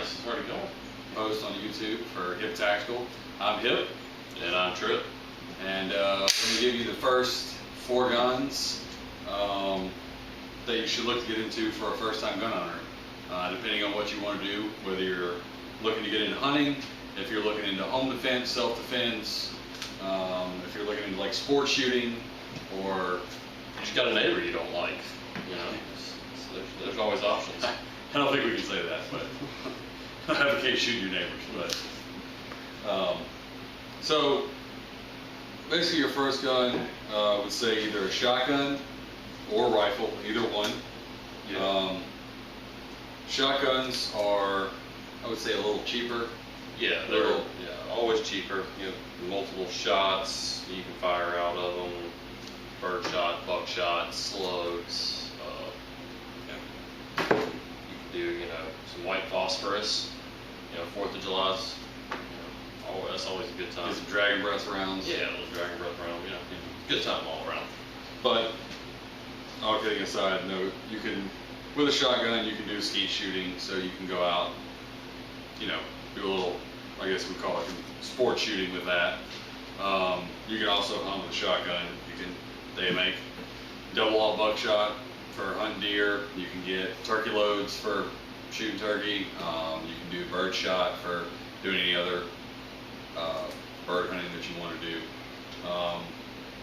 nice. Where'd it go? Post on YouTube for Hip Tactical. I'm Hip. And I'm Trip. And we're going to give you the first 4 guns that you should look to get into for a first-time gun owner. Depending on what you want to do, whether you're looking to get into hunting, if you're looking into home defense, self-defense, if you're looking into like sport shooting, or You just got a neighbor you don't like, you know. There's always options. I don't think we can say that, but I advocate shooting your neighbors. But so basically, your first gun would say either a shotgun or a rifle, either one. Yeah. Shotguns are, I would say, a little cheaper. Yeah, they're always cheaper. You have multiple shots you can fire out of them. Bird shot, buckshot, slugs. You can do, some white phosphorus. 4th of July's. That's always a good time. Get some dragon breath rounds. Yeah, those dragon breath rounds. Good time all around. But all kidding aside, no, you can, with a shotgun, you can do skeet shooting. So you can go out, do a little, I guess we call it sport shooting with that. You can also hunt with a shotgun. They make double aught buckshot for hunting deer. You can get turkey loads for shooting turkey. You can do bird shot for doing any other bird hunting that you want to do.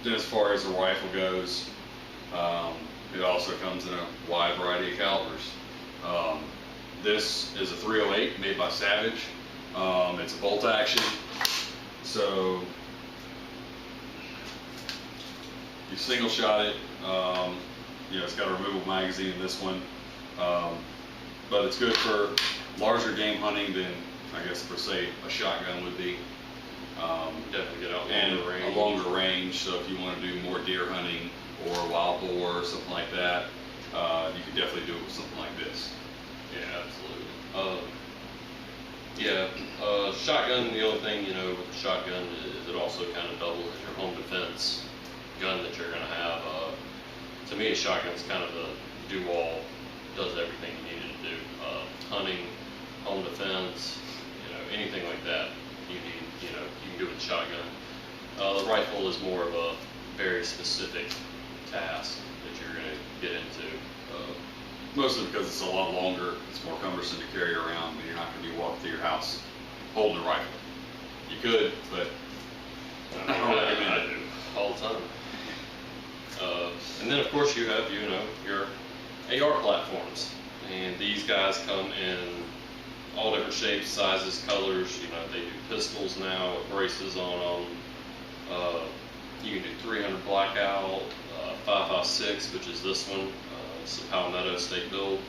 Then as far as the rifle goes, it also comes in a wide variety of calibers. This is a 308 made by Savage. It's a bolt action, so you single shot it. It's got a removable magazine in this one, but it's good for larger game hunting than, I guess, per se, a shotgun would be. Definitely get out and longer range. a longer range. So if you want to do more deer hunting or wild boar or something like that, you could definitely do it with something like this. Yeah, absolutely. Shotgun. The only thing with the shotgun is it also kind of doubles as your home defense gun that you're going to have. To me, a shotgun's kind of a do-all, does everything you need it to do. Hunting, home defense, anything like that. You can do with a shotgun. The rifle is more of a very specific task that you're going to get into. Mostly because it's a lot longer, it's more cumbersome to carry around, and you're not going to be walking through your house holding a rifle. You could, but I don't recommend I it. do all the time. And then of course you have your AR platforms, and these guys come in all different shapes, sizes, colors. They do pistols now with braces on them. You can do 300 blackout, 5.56, which is this one. It's the Palmetto State build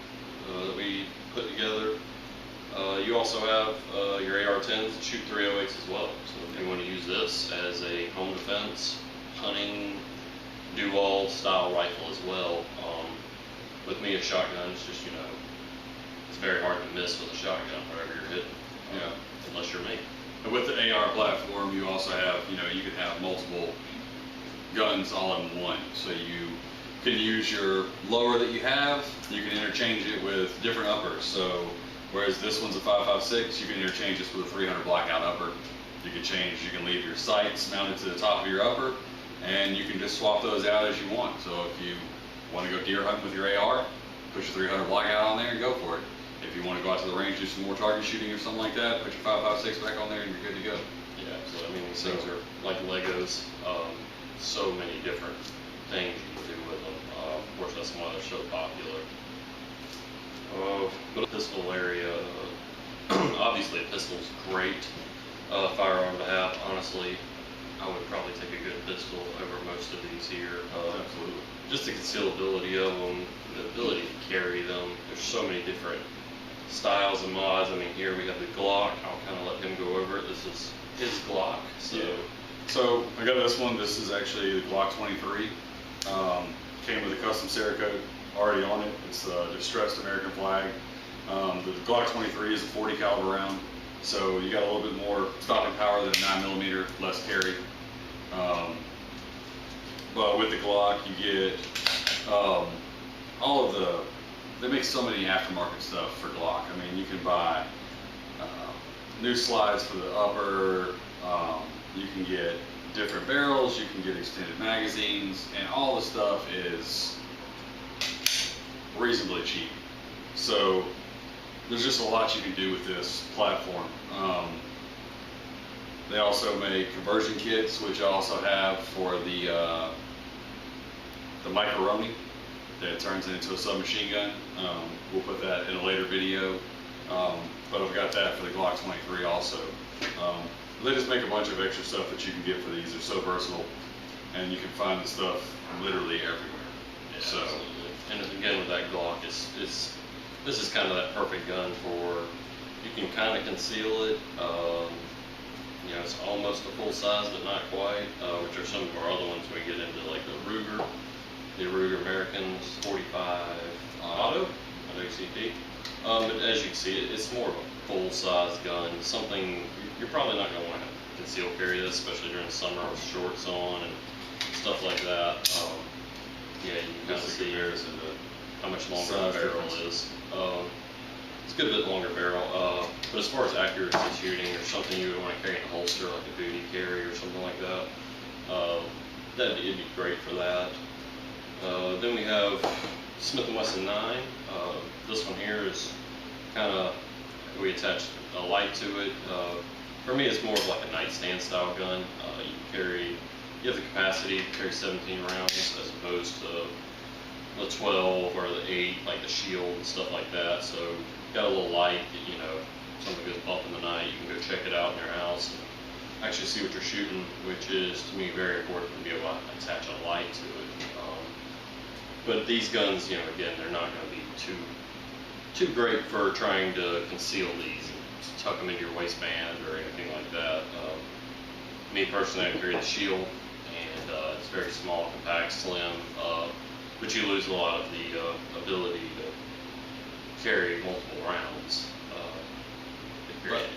that we put together. You also have your AR-10s that shoot 308s as well. So if you want to use this as a home defense, hunting, do-all style rifle as well. With me, a shotgun is just, it's very hard to miss with a shotgun wherever you're hitting. Unless you're me. And with the AR platform, you also have, you can have multiple guns all in one. So you can use your lower that you have, you can interchange it with different uppers. So whereas this one's a 5.56, you can interchange this with a 300 blackout upper. You can leave your sights mounted to the top of your upper, and you can just swap those out as you want. So if you want to go deer hunting with your AR, push your 300 blackout on there and go for it. If you want to go out to the range, do some more target shooting or something like that, put your 5.56 back on there and you're good to go. Yeah, so these things are like Legos. So many different things you can do with them. Of course, that's why they're so popular. But a pistol area, obviously a pistol's great firearm to have. Honestly, I would probably take a good pistol over most of these here. Absolutely. Just the concealability of them, the ability to carry them. There's so many different styles and mods. Here we have the Glock. I'll kind of let him go over it. This is his Glock. So I got this one. This is actually the Glock 23. Came with a custom Cerakote already on it. It's a distressed American flag. The Glock 23 is a 40 caliber round, so you got a little bit more stopping power than a 9mm, less carry. But with the Glock, you get all of the, they make so many aftermarket stuff for Glock. I mean, you can buy new slides for the upper. You can get different barrels. You can get extended magazines, and all the stuff is reasonably cheap. So there's just a lot you can do with this platform. They also make conversion kits, which I also have for the Macaroni that turns into a submachine gun. We'll put that in a later video. But I've got that for the Glock 23 also. They just make a bunch of extra stuff that you can get for these. They're so versatile, and you can find the stuff literally everywhere. Yeah, So, absolutely. And again, with that Glock, this is kind of that perfect gun for, you can kind of conceal it. You know, it's almost a full size, but not quite, which are some of our other ones we get into, like the Ruger Americans 45 Auto, OCP. But as you can see, it's more of a full size gun, something you're probably not going to want to conceal carry this, especially during the summer with shorts on and stuff like that. Yeah, you can kind of see comparison to how much longer size the barrel difference. is. It's a good bit longer barrel, but as far as accuracy shooting or something you would want to carry in a holster, like a booty carry or something like that, it'd be great for that. Then we have Smith & Wesson 9. This one here is kind of, we attach a light to it. For me, it's more of like a nightstand style gun. You have the capacity to carry 17 rounds as opposed to the 12 or the 8, like the Shield and stuff like that. So got a little light that, you know, if something goes bump in the night, you can go check it out in your house and actually see what you're shooting, which is, to me, very important to be able to attach a light to it. But these guns, you know, again, they're not going to be too great for trying to conceal these and tuck them into your waistband or anything like that. Me personally, I carry the Shield, and it's very small, compact, slim, but you lose a lot of the ability to carry multiple rounds if you're at 8.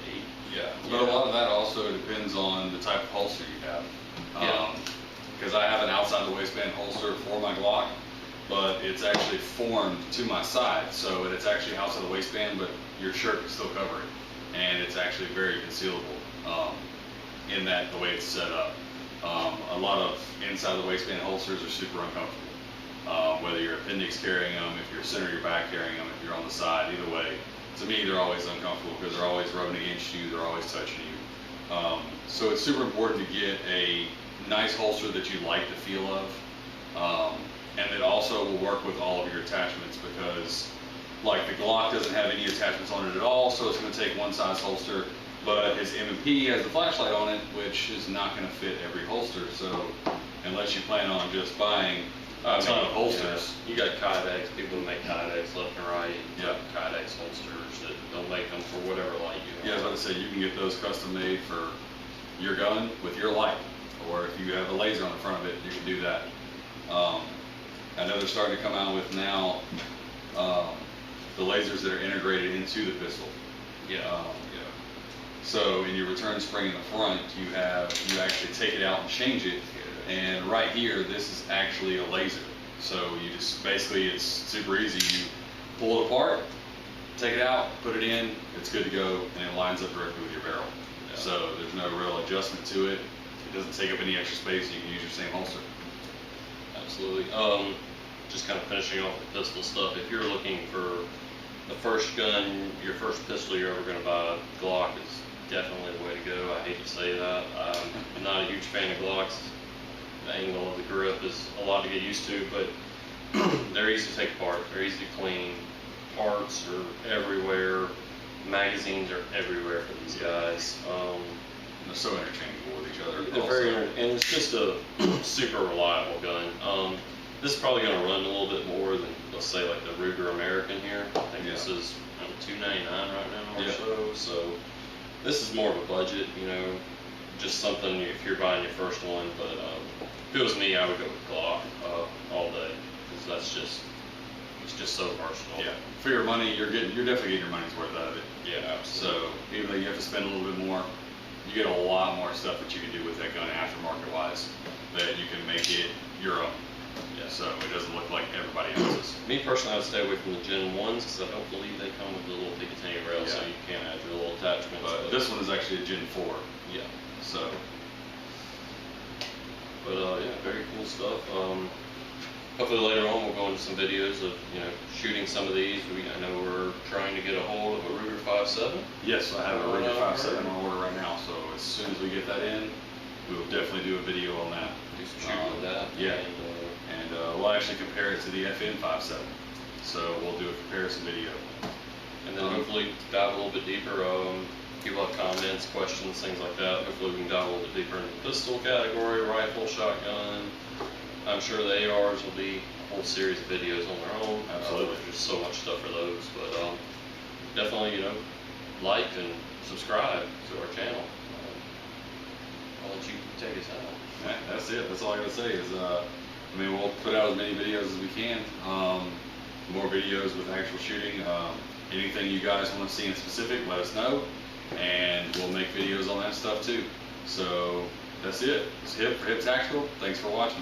yeah, but a lot of that also depends on the type of holster you have. Because I have an outside the waistband holster for my Glock, but it's actually formed to my side, so it's actually outside the waistband, but your shirt can still cover it, and it's actually very concealable in that the way it's set up. A lot of inside the waistband holsters are super uncomfortable, whether you're appendix carrying them, if you're center of your back carrying them, if you're on the side, either way. To me, they're always uncomfortable because they're always rubbing against you, they're always touching you. So it's super important to get a nice holster that you like the feel of. And it also will work with all of your attachments because, like, the Glock doesn't have any attachments on it at all, so it's going to take one size holster, but his M&P has the flashlight on it, which is not going to fit every holster, so unless you plan on just buying a ton of holsters. You got Kydex, people make Kydex left and right, Yeah. Kydex holsters that don't make them for whatever light you Yeah, I want. was about to say, you can get those custom made for your gun with your light, or if you have a laser on the front of it, you can do that. I know they're starting to come out with now the lasers that are integrated into the pistol. Yeah. So in your return spring in the front, you actually take it out and change it, and right here, this is actually a laser. So you just, basically, it's super easy. You pull it apart, take it out, put it in, it's good to go, and it lines up directly with your barrel. Yeah. So there's no real adjustment to it. It doesn't take up any extra space. You can use your same holster. Absolutely. Just kind of finishing off the pistol stuff. If you're looking for the first gun, your first pistol you're ever going to buy, Glock is definitely the way to go. I hate to say that. I'm not a huge fan of Glocks. The angle of the grip is a lot to get used to, but they're easy to take apart. They're easy to clean. Parts are everywhere. Magazines are everywhere for these guys. They're so interchangeable with each other. They're also. and it's just a super reliable gun. This is probably going to run a little bit more than, let's say, like the Ruger American here. I think this is $299 right now or so. So this is more of a budget, you know, just something if you're buying your first one. But if it was me, I would go with Glock all day because it's just so versatile. Yeah, for your money, you're definitely getting your money's worth out of it. Yeah, absolutely. So even though you have to spend a little bit more, you get a lot more stuff that you can do with that gun aftermarket wise that you can make it your own. Yeah. So it doesn't look like everybody else's. Me personally, I would stay away from the Gen 1s because I don't believe they come with the little Picatinny rail, so Yeah. you can't add your little attachments. But but this one is actually a Gen 4. Yeah. So, But yeah, very cool stuff. Hopefully later on we'll go into some videos of shooting some of these. I know we're trying to get a hold of a Ruger 5.7. yes, I have a Ruger 5.7 on order right now. So as soon as we get that in, we will definitely do a video on that. Do some shooting with that. Yeah. And, And we'll actually compare it to the FN 5.7. So we'll do a comparison video. and then hopefully dive a little bit deeper. People have comments, questions, things like that. Hopefully we can dive a little bit deeper into the pistol category, rifle, shotgun. I'm sure the ARs will be a whole series of videos on their own. Absolutely. There's just so much stuff for those. But definitely, like and subscribe to our channel. I'll let you take us out. That's it. That's all I gotta say is, we'll put out as many videos as we can. More videos with actual shooting. Anything you guys want to see in specific, let us know, and we'll make videos on that stuff too. So that's it. It's Hip for Hip Tactical. Thanks for watching.